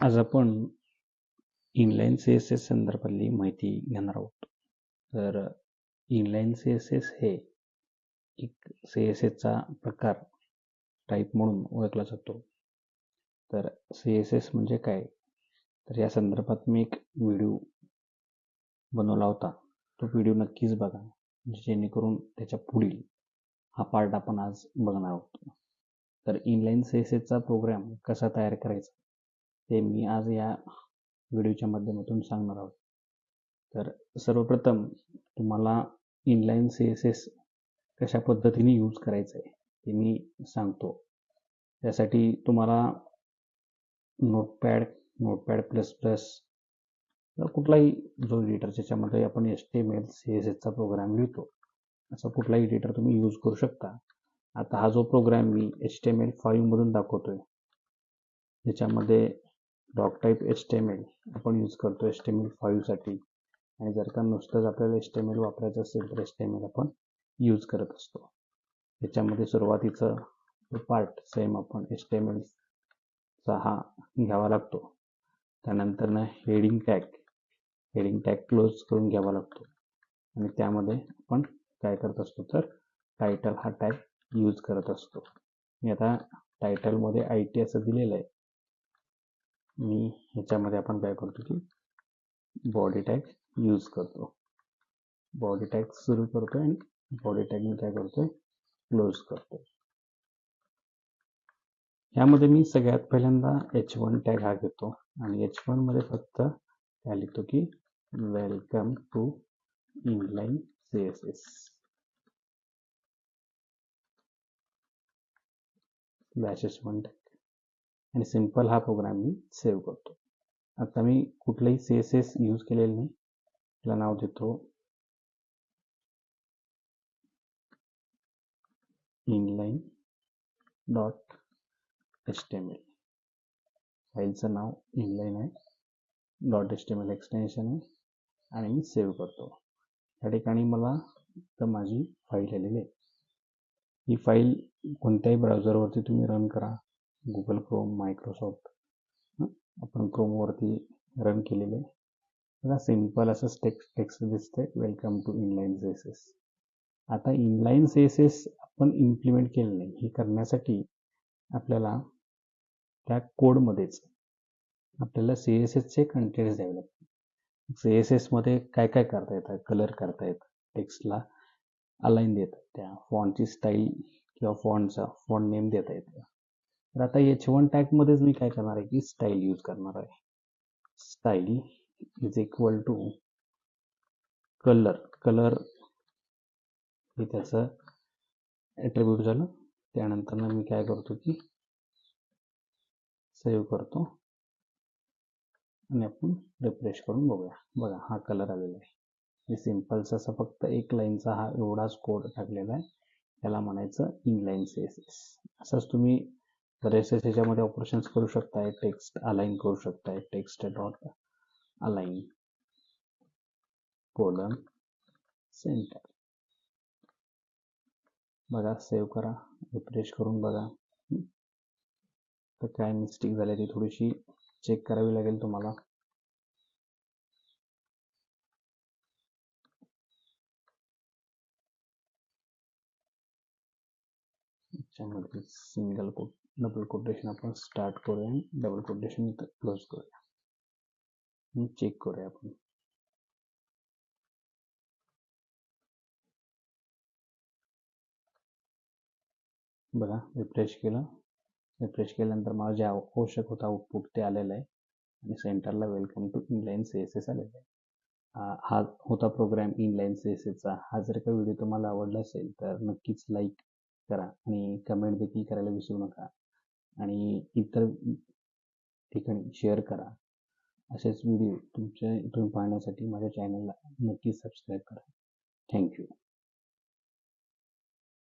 आज आपण inline CSS संदर्भातली माहिती घेणार आहोत. तर इनलाईन CSS हे एक CSSचा प्रकार टाईप म्हणून ओळखला जातो. तर CSS म्हणजे काय, तर या संदर्भात मी एक व्हिडिओ बनवला होता. तो व्हिडिओ नक्कीच बघा, जेणेकरून त्याच्या पुढील हा पार्ट आपण आज बघणार आहोत. तर इनलाईन CSSचा प्रोग्राम कसा तयार करायचा ते मी आज या व्हिडिओच्या माध्यमातून सांगणार आहोत. तर सर्वप्रथम तुम्हाला इनलाईन CSS कशा पद्धतीने यूज करायचं आहे ते मी सांगतो. त्यासाठी तुम्हाला नोटपॅड प्लस प्लस कुठलाही जो एडिटर ज्याच्यामध्ये आपण HTML CSSचा प्रोग्राम लिहितो असा कुठलाही एडिटर तुम्ही यूज करू शकता. आता हा जो प्रोग्राम मी HTML5 मधून दाखवतोय, ज्याच्यामध्ये डॉक टाईप HTML आपण यूज करतो HTML5 साठी. आणि जर का नुसतंच आपल्याला HTML वापरायचं असेल तर HTML आपण यूज करत असतो. त्याच्यामध्ये सुरुवातीचं पार्ट सेम आपण HTMLचा हा घ्यावा लागतो. त्यानंतर हेडिंग टॅग क्लोज करून घ्यावा लागतो. आणि त्यामध्ये आपण काय करत असतो तर टायटल हा टॅग यूज करत असतो. मी आता टायटलमध्ये IT असं दिलेलं आहे. मी ह्याच्यामध्ये आपण काय करतो की बॉडी टॅग यूज करतो. बॉडी टॅग सुरू करतोय आणि बॉडी टॅग मी काय करतोय क्लोज करतो. यामध्ये मी सगळ्यात पहिल्यांदा H1 टॅग हा घेतो आणि H1 मध्ये फक्त काय लिहितो की welcome to inline CSS /H1 tag आणि सिंपल हा प्रोग्राम मी सेव्ह करतो. आता मी कुठलाही CSS यूज केलेलं नाही. त्याला नाव देतो इनलाईन .html. फाईलचं नाव इनलाईन आहे, .html एक्सटेन्शन आहे आणि मी सेव्ह करतो. या ठिकाणी मला तर माझी फाईल आलेली आहे. ही फाईल कोणत्याही ब्राउझरवरती तुम्ही रन करा, गुगल क्रोम, मायक्रोसॉफ्ट, आपण क्रोमवरती रन केलेले आहे. बघा सिंपल असं टेक्स्ट दिसतंय, वेलकम टू इनलाईन CSS. आता इनलाईन CSS आपण इम्प्लिमेंट केलं नाही. हे करण्यासाठी आपल्याला त्या कोडमध्येच आपल्याला CSSचे कंटेंट्स द्यावे लागतात. CSS मध्ये काय काय करता येतं, कलर करता येतं, टेक्स्टला अलाईन देतात, त्या फॉन्टची स्टाईल किंवा फॉन्ट नेम देता येतं. तर आता H1 टॅग मध्येच मी काय करणार आहे की स्टाईल यूज करणार आहे. Style is equal to colour हे त्याचं ॲट्रिब्यूट झालं. त्यानंतर मी काय करतो की सेव्ह करतो आणि आपण रिफ्रेश करून बघूया. बघा हा कलर आलेला आहे. हे सिंपलचा असा फक्त एक लाईनचा हा एवढाच कोड टाकलेला आहे. त्याला म्हणायचं इनलाईन CSS. असंच तुम्ही बरेचसे त्याच्यामध्ये ऑपरेशन्स करू शकताय. टेक्स्ट अलाईन करू शकताय, text dot align colon centre. बघा सेव्ह करा, रिफ्रेश करून बघा. तर काय मिस्टेक झाली ती थोडीशी चेक करावी लागेल तुम्हाला. याच्यामध्ये सिंगल कोट, डबल कोटेशन आपण स्टार्ट करूया आणि डबल कोटेशन क्लोज करूया. चेक करूया आपण. बघा रिफ्रेश केल्यानंतर मला जे आवश्यक होतं आउटपुट ते आलेलं आहे आणि सेंटरला वेलकम टू इनलाईन CSS आलेलं आहे. हा होता प्रोग्राम इनलाईन CSSचा. हा जर का व्हिडिओ तुम्हाला आवडला असेल तर नक्कीच लाईक करा आणि कमेंट देखील करायला विसरू नका आणि इतर ठिकाणी शेअर करा. असेच व्हिडिओ तुम्ही पाहण्यासाठी माझ्या चॅनलला नक्कीच सबस्क्राईब करा. थँक्यू.